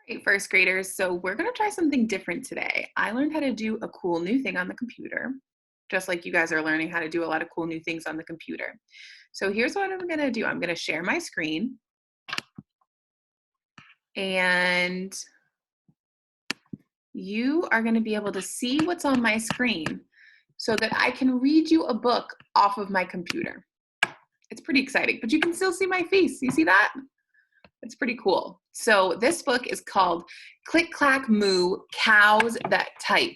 Hey, first graders. So we're going to try something different today. I learned how to do a cool new thing on the computer, just like you guys are learning how to do a lot of cool new things on the computer. So here's what I'm going to do. I'm going to share my screen, and you are going to be able to see what's on my screen so that I can read you a book off of my computer. It's pretty exciting, but you can still see my face. You see that? It's pretty cool. So this book is called Click, Clack, Moo, Cows That Type.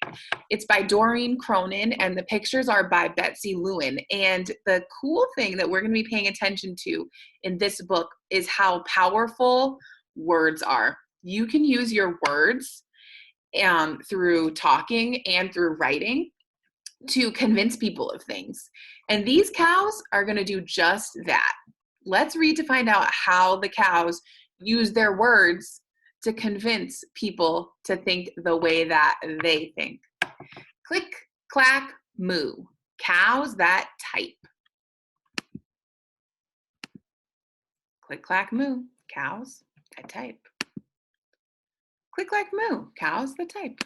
It's by Doreen Cronin, and the pictures are by Betsy Lewin. And the cool thing that we're going to be paying attention to in this book is how powerful words are. You can use your words through talking and through writing to convince people of things. And these cows are going to do just that. Let's read to find out how the cows use their words to convince people to think the way that they think. Click, clack, moo. Cows that type. Click, clack, moo. Cows that type. Click, clack, moo. Cows that type.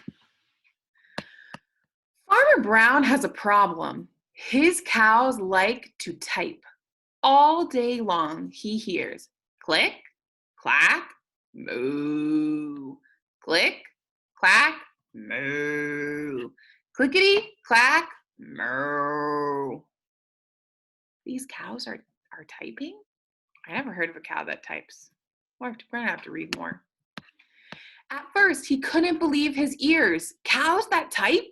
Farmer Brown has a problem. His cows like to type. All day long he hears click, clack, moo. Click, clack, moo. Clickety, clack, moo. These cows are typing? I never heard of a cow that types. We're gonna have to read more. At first, he couldn't believe his ears. Cows that type?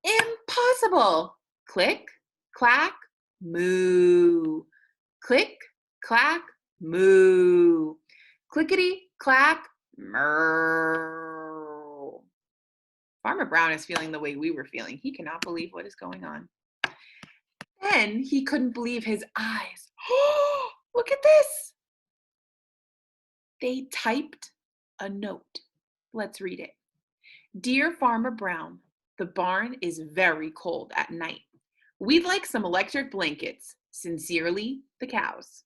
Impossible. Click, clack, moo. Click, clack, moo. Clickety, clack, moo. Farmer Brown is feeling the way we were feeling. He cannot believe what is going on. Then he couldn't believe his eyes. Oh, look at this. They typed a note. Let's read it. Dear Farmer Brown, the barn is very cold at night. We'd like some electric blankets. Sincerely, the cows.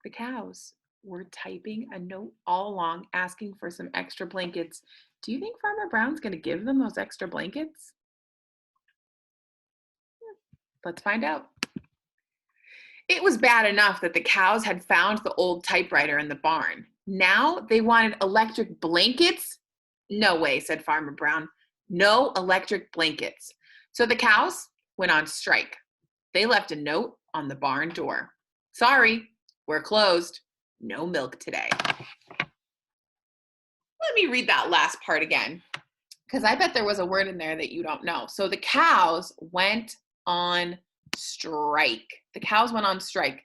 The cows were typing a note all along asking for some extra blankets. Do you think Farmer Brown's going to give them those extra blankets? Let's find out. It was bad enough that the cows had found the old typewriter in the barn. Now they wanted electric blankets? No way, said Farmer Brown. No electric blankets. So the cows went on strike. They left a note on the barn door. Sorry, we're closed. No milk today. Let me read that last part again, because I bet there was a word in there that you don't know. So the cows went on strike. The cows went on strike.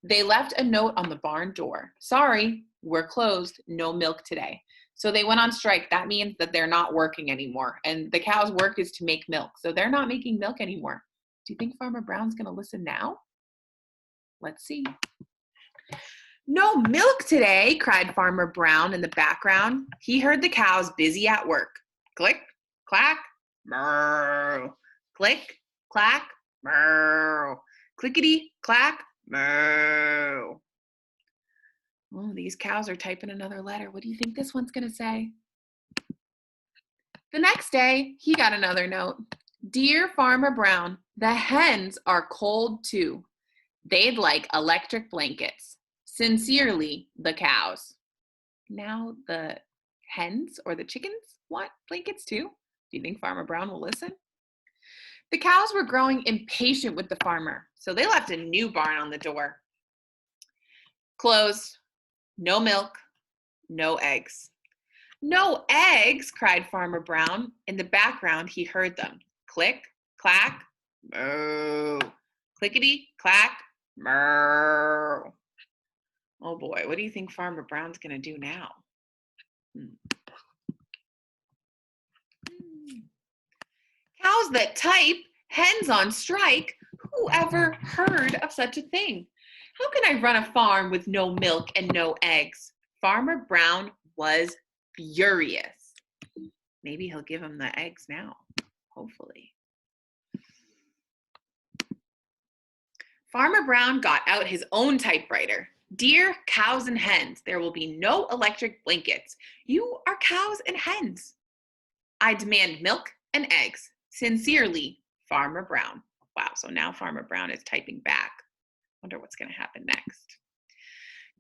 They left a note on the barn door. Sorry, we're closed. No milk today. So they went on strike. That means that they're not working anymore. And the cows' work is to make milk. So they're not making milk anymore. Do you think Farmer Brown's going to listen now? Let's see. No milk today, cried Farmer Brown in the background. He heard the cows busy at work. Click, clack, moo. Click, clack, moo. Clickety, clack, moo. Oh, these cows are typing another letter. What do you think this one's going to say? The next day, he got another note. Dear Farmer Brown, the hens are cold too. They'd like electric blankets. Sincerely, the cows. Now the hens or the chickens want blankets too? Do you think Farmer Brown will listen? The cows were growing impatient with the farmer, so they left a new barn on the door. Closed. No milk. No eggs. No eggs, cried Farmer Brown. In the background, he heard them. Click, clack, moo. Clickety, clack, moo. Oh boy, what do you think Farmer Brown's going to do now? Cows that type, hens on strike. Who ever heard of such a thing? How can I run a farm with no milk and no eggs? Farmer Brown was furious. Maybe he'll give him the eggs now, hopefully. Farmer Brown got out his own typewriter. Dear cows and hens, there will be no electric blankets. You are cows and hens. I demand milk and eggs. Sincerely, Farmer Brown. Wow, so now Farmer Brown is typing back. Wonder what's going to happen next.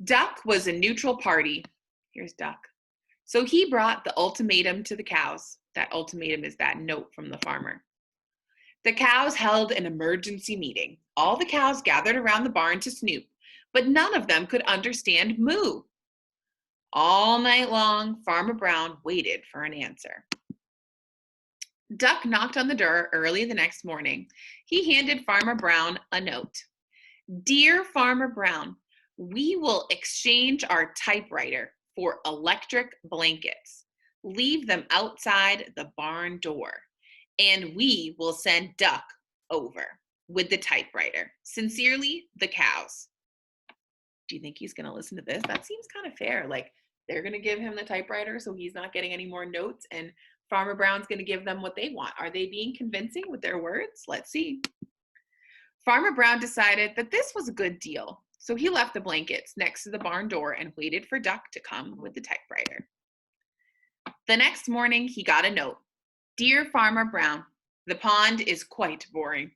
Duck was a neutral party. Here's Duck. So he brought the ultimatum to the cows. That ultimatum is that note from the farmer. The cows held an emergency meeting. All the cows gathered around the barn to snoop, but none of them could understand moo. All night long, Farmer Brown waited for an answer. Duck knocked on the door early the next morning. He handed Farmer Brown a note. Dear Farmer Brown, we will exchange our typewriter for electric blankets. Leave them outside the barn door, and we will send Duck over with the typewriter. Sincerely, the cows. Do you think he's going to listen to this? That seems kind of fair. Like, they're going to give him the typewriter so he's not getting any more notes, and Farmer Brown's going to give them what they want. Are they being convincing with their words? Let's see. Farmer Brown decided that this was a good deal, so he left the blankets next to the barn door and waited for Duck to come with the typewriter. The next morning, he got a note. Dear Farmer Brown, the pond is quite boring.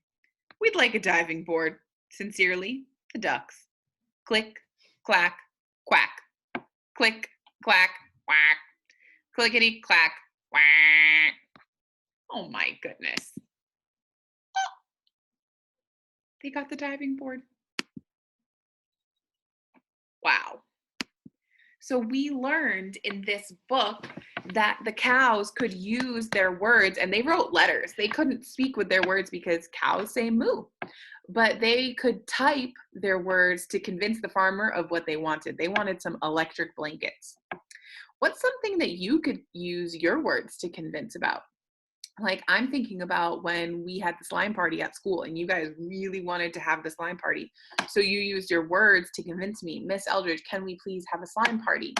We'd like a diving board. Sincerely, the ducks. Click, clack, quack. Click, clack, quack. Clickety, clack, quack. Oh my goodness. Oh, they got the diving board. Wow. So we learned in this book that the cows could use their words, and they wrote letters. They couldn't speak with their words because cows say moo, but they could type their words to convince the farmer of what they wanted. They wanted some electric blankets. What's something that you could use your words to convince about? Like, I'm thinking about when we had the slime party at school and you guys really wanted to have the slime party. So you used your words to convince me, Miss Eldridge, can we please have a slime party?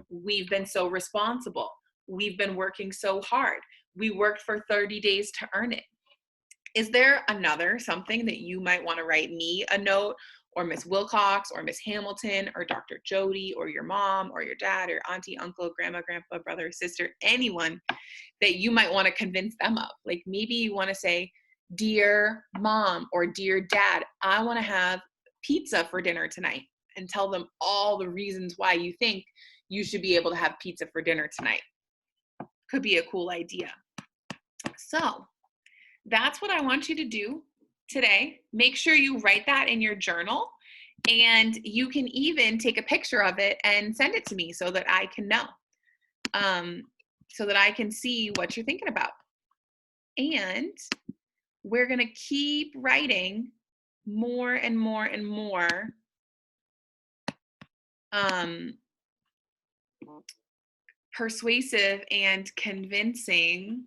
We've been so responsible. We've been working so hard. We worked for 30 days to earn it. Is there another something that you might want to write me a note, or Miss Wilcox, or Miss Hamilton, or Dr. Jody, or your mom, or your dad, or auntie, uncle, grandma, grandpa, brother, sister, anyone that you might want to convince them of? Like, maybe you want to say, dear mom or dear dad, I want to have pizza for dinner tonight, and tell them all the reasons why you think you should be able to have pizza for dinner tonight. Could be a cool idea. So that's what I want you to do today. Make sure you write that in your journal, and you can even take a picture of it and send it to me so that I can know, so that I can see what you're thinking about. And we're going to keep writing more and more and more persuasive and convincing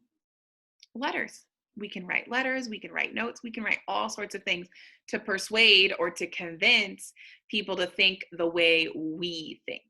letters. We can write letters, we can write notes, we can write all sorts of things to persuade or to convince people to think the way we think.